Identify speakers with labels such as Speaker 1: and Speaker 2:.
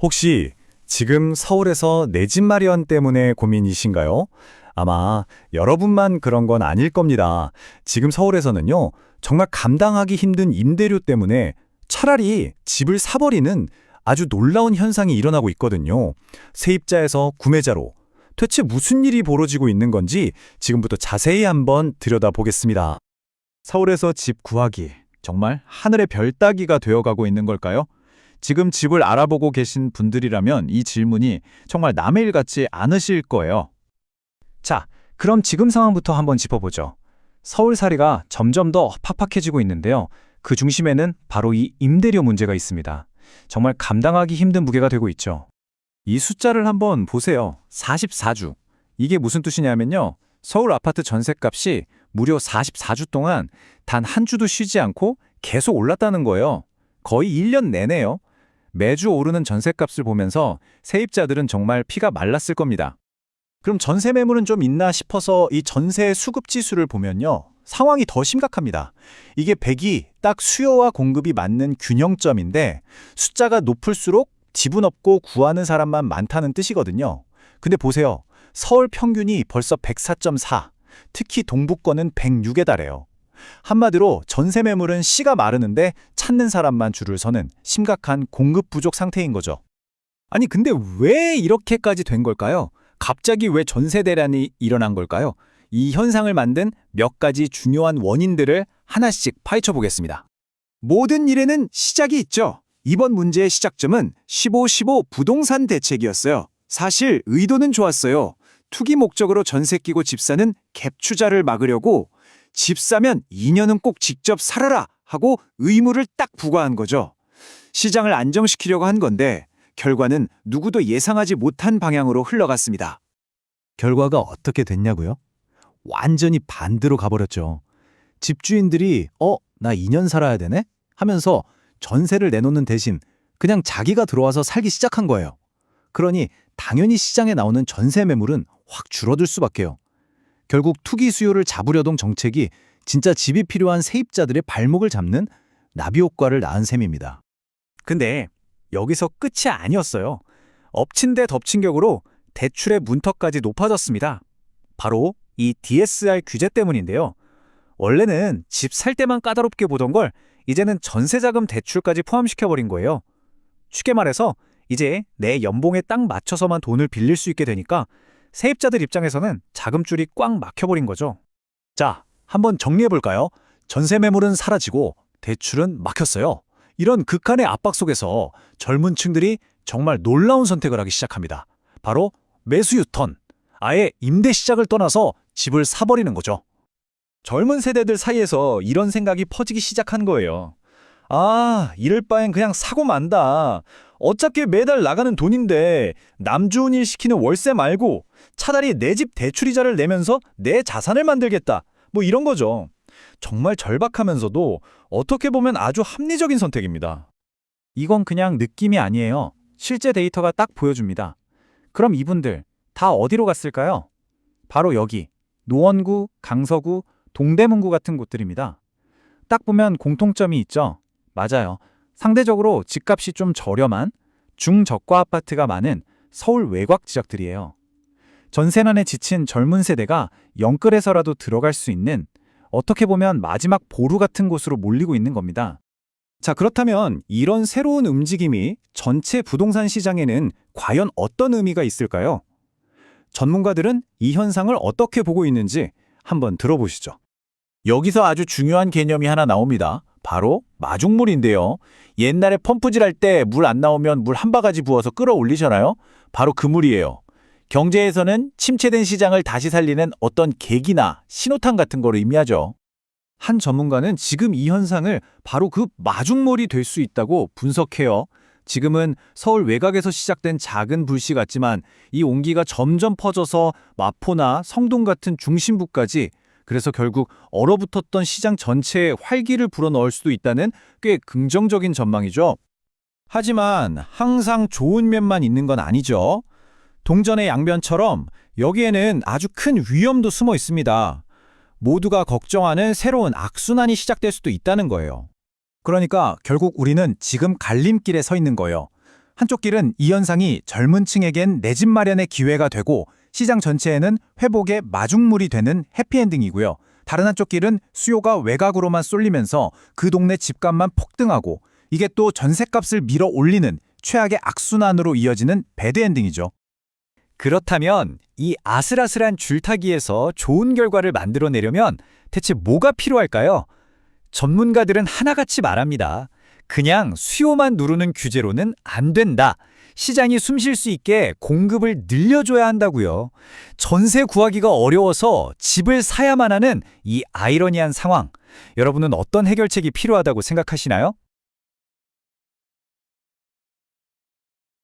Speaker 1: 혹시 지금 서울에서 내 집 마련 때문에 고민이신가요? 아마 여러분만 그런 건 아닐 겁니다. 지금 서울에서는요, 정말 감당하기 힘든 임대료 때문에 차라리 집을 사버리는 아주 놀라운 현상이 일어나고 있거든요. 세입자에서 구매자로 대체 무슨 일이 벌어지고 있는 건지 지금부터 자세히 한번 들여다보겠습니다.
Speaker 2: 서울에서 집 구하기, 정말 하늘의 별 따기가 되어가고 있는 걸까요? 지금 집을 알아보고 계신 분들이라면 이 질문이 정말 남의 일 같지 않으실 거예요. 자, 그럼 지금 상황부터 한번 짚어보죠. 서울살이가 점점 더 팍팍해지고 있는데요. 그 중심에는 바로 이 임대료 문제가 있습니다. 정말 감당하기 힘든 무게가 되고 있죠. 이 숫자를 한번 보세요. 44주. 이게 무슨 뜻이냐면요. 서울 아파트 전셋값이 무려 44주 동안 단 한 주도 쉬지 않고 계속 올랐다는 거예요. 거의 1년 내내요. 매주 오르는 전셋값을 보면서 세입자들은 정말 피가 말랐을 겁니다. 그럼 전세 매물은 좀 있나 싶어서 이 전세 수급 지수를 보면요. 상황이 더 심각합니다. 이게 100이 딱 수요와 공급이 맞는 균형점인데 숫자가 높을수록 집은 없고 구하는 사람만 많다는 뜻이거든요. 근데 보세요. 서울 평균이 벌써 104.4, 특히 동부권은 106에 달해요. 한마디로 전세 매물은 씨가 마르는데 찾는 사람만 줄을 서는 심각한 공급 부족 상태인 거죠. 아니 근데 왜 이렇게까지 된 걸까요? 갑자기 왜 전세 대란이 일어난 걸까요? 이 현상을 만든 몇 가지 중요한 원인들을 하나씩 파헤쳐 보겠습니다. 모든 일에는 시작이 있죠. 이번 문제의 시작점은 15-15 부동산 대책이었어요. 사실 의도는 좋았어요. 투기 목적으로 전세 끼고 집 사는 갭 투자를 막으려고 집 사면 2년은 꼭 직접 살아라 하고 의무를 딱 부과한 거죠. 시장을 안정시키려고 한 건데 결과는 누구도 예상하지 못한 방향으로 흘러갔습니다. 결과가 어떻게 됐냐고요? 완전히 반대로 가버렸죠. 집주인들이 나 2년 살아야 되네? 하면서 전세를 내놓는 대신 그냥 자기가 들어와서 살기 시작한 거예요. 그러니 당연히 시장에 나오는 전세 매물은 확 줄어들 수밖에요. 결국 투기 수요를 잡으려던 정책이 진짜 집이 필요한 세입자들의 발목을 잡는 나비 효과를 낳은 셈입니다. 근데 여기서 끝이 아니었어요. 엎친 데 덮친 격으로 대출의 문턱까지 높아졌습니다. 바로 이 DSR 규제 때문인데요. 원래는 집 살 때만 까다롭게 보던 걸 이제는 전세자금 대출까지 포함시켜버린 거예요. 쉽게 말해서 이제 내 연봉에 딱 맞춰서만 돈을 빌릴 수 있게 되니까 세입자들 입장에서는 자금줄이 꽉 막혀버린 거죠. 자, 한번 정리해볼까요? 전세 매물은 사라지고 대출은 막혔어요. 이런 극한의 압박 속에서 젊은 층들이 정말 놀라운 선택을 하기 시작합니다. 바로 매수 유턴. 아예 임대 시작을 떠나서 집을 사버리는 거죠. 젊은 세대들 사이에서 이런 생각이 퍼지기 시작한 거예요. 이럴 바엔 그냥 사고 만다. 어차피 매달 나가는 돈인데 남 좋은 일 시키는 월세 말고 차라리 내 집 대출이자를 내면서 내 자산을 만들겠다. 뭐 이런 거죠. 정말 절박하면서도 어떻게 보면 아주 합리적인 선택입니다. 이건 그냥 느낌이 아니에요. 실제 데이터가 딱 보여줍니다. 그럼 이분들 다 어디로 갔을까요? 바로 여기 노원구, 강서구, 동대문구 같은 곳들입니다. 딱 보면 공통점이 있죠. 맞아요. 상대적으로 집값이 좀 저렴한 중저가 아파트가 많은 서울 외곽 지역들이에요. 전세난에 지친 젊은 세대가 영끌해서라도 들어갈 수 있는 어떻게 보면 마지막 보루 같은 곳으로 몰리고 있는 겁니다. 자, 그렇다면 이런 새로운 움직임이 전체 부동산 시장에는 과연 어떤 의미가 있을까요? 전문가들은 이 현상을 어떻게 보고 있는지 한번 들어보시죠. 여기서 아주 중요한 개념이 하나 나옵니다. 바로 마중물인데요. 옛날에 펌프질 할 때 물 안 나오면 물 한 바가지 부어서 끌어올리잖아요. 바로 그 물이에요. 경제에서는 침체된 시장을 다시 살리는 어떤 계기나 신호탄 같은 걸 의미하죠. 한 전문가는 지금 이 현상을 바로 그 마중물이 될 수 있다고 분석해요. 지금은 서울 외곽에서 시작된 작은 불씨 같지만 이 온기가 점점 퍼져서 마포나 성동 같은 중심부까지, 그래서 결국 얼어붙었던 시장 전체에 활기를 불어넣을 수도 있다는 꽤 긍정적인 전망이죠. 하지만 항상 좋은 면만 있는 건 아니죠. 동전의 양면처럼 여기에는 아주 큰 위험도 숨어 있습니다. 모두가 걱정하는 새로운 악순환이 시작될 수도 있다는 거예요. 그러니까 결국 우리는 지금 갈림길에 서 있는 거예요. 한쪽 길은 이 현상이 젊은 층에겐 내 집 마련의 기회가 되고 시장 전체에는 회복의 마중물이 되는 해피엔딩이고요. 다른 한쪽 길은 수요가 외곽으로만 쏠리면서 그 동네 집값만 폭등하고 이게 또 전셋값을 밀어 올리는 최악의 악순환으로 이어지는 배드엔딩이죠.
Speaker 1: 그렇다면 이 아슬아슬한 줄타기에서 좋은 결과를 만들어내려면 대체 뭐가 필요할까요? 전문가들은 하나같이 말합니다. 그냥 수요만 누르는 규제로는 안 된다. 시장이 숨 쉴 수 있게 공급을 늘려줘야 한다고요. 전세 구하기가 어려워서 집을 사야만 하는 이 아이러니한 상황. 여러분은 어떤 해결책이 필요하다고 생각하시나요?